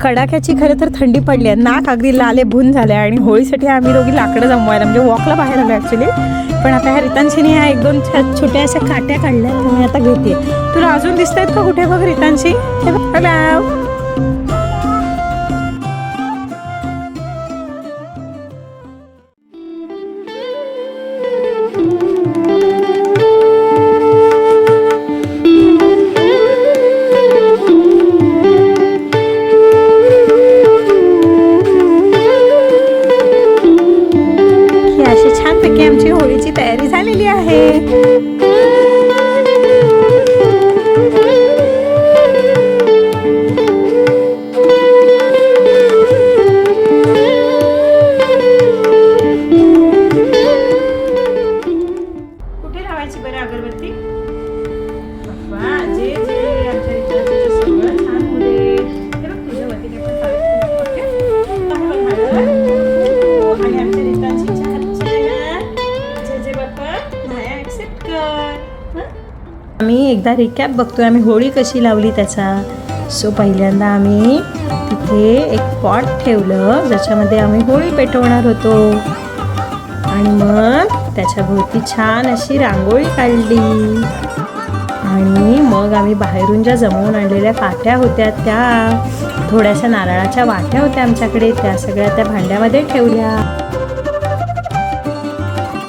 कडाक्याची खरं तर थंडी पडली आहे, नाक अगदी लाले भून झाले आणि होळीसाठी आम्ही दोघी लाकडं जमवायला म्हणजे वॉकला बाहेर आलो ॲक्च्युली. पण आता ह्या रितांशीने ह्या 1-2 छोट्या अशा काट्या काढल्या, तर मी आता घेते. तुला अजून दिसत आहेत का कुठे बघ रितांशी? हॅलो. आमची होळीची तयारी झालेली आहे. कुठे लावायची बरं अगरबत्ती? बाप्पा, जे आमच्या रिचार्जचं सगळं छान होते. हे बघ तुझ्या वतीने पण आणि आमच्या रिचार्जची आम्ही एकदा रिकॅप बघतोय आम्ही होळी कशी लावली त्याचा. सो पहिल्यांदा आम्ही तिथे एक पॉट ठेवलं ज्याच्यामध्ये आम्ही होळी पेटवणार होतो आणि मग त्याच्या भोवती छान अशी रांगोळी काढली आणि मग आम्ही बाहेरून ज्या जमवून आणलेल्या काट्या होत्या त्या थोड्याशा नारळाच्या वाट्या होत्या आमच्याकडे, त्या सगळ्या त्या भांड्यामध्ये ठेवल्या.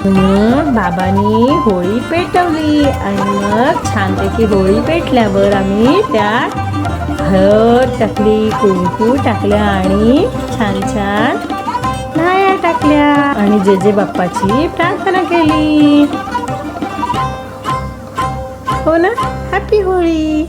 मग बाबांनी होळी पेटवली आणि मग छानपैकी होळी पेटल्यावर आम्ही त्यात हळद टाकली, कुंकू टाकल्या आणि छान छान न्हाया टाकल्या आणि जे बाप्पाची प्रार्थना केली. हो ना. हॅपी होळी.